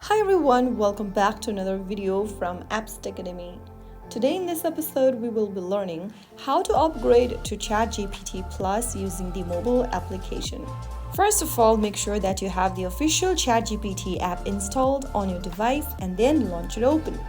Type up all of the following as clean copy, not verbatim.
Hi everyone, welcome back to another video from Apps Academy. Today in this episode, we will be learning how to upgrade to ChatGPT Plus using the mobile application. First of all, make sure that you have the official ChatGPT app installed on your device and then launch it open.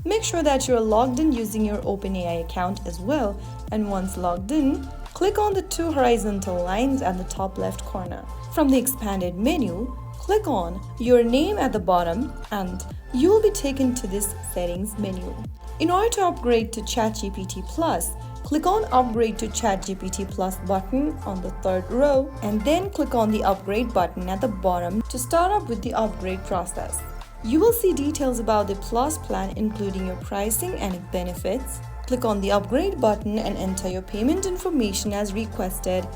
Make sure that you're logged in using your OpenAI account as well, and once logged in, click on the two horizontal lines at the top left corner. From the expanded menu, click on your name at the bottom and you will be taken to this settings menu. In order to upgrade to ChatGPT Plus, click on Upgrade to ChatGPT Plus button on the third row and then click on the Upgrade button at the bottom to start up with the upgrade process. You will see details about the Plus plan including your pricing and benefits. Click on the Upgrade button and enter your payment information as requested.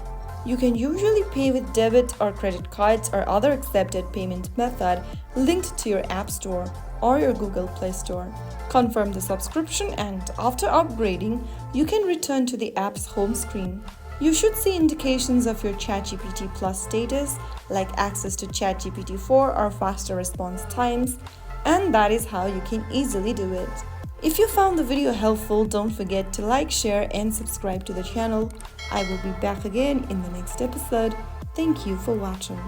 You can usually pay with debit or credit cards or other accepted payment method linked to your App Store or your Google Play Store. Confirm the subscription and after upgrading, you can return to the app's home screen. You should see indications of your ChatGPT Plus status like access to ChatGPT 4 or faster response times, and that is how you can easily do it. If you found the video helpful, don't forget to like, share and subscribe to the channel. I will be back again in the next episode. Thank you for watching.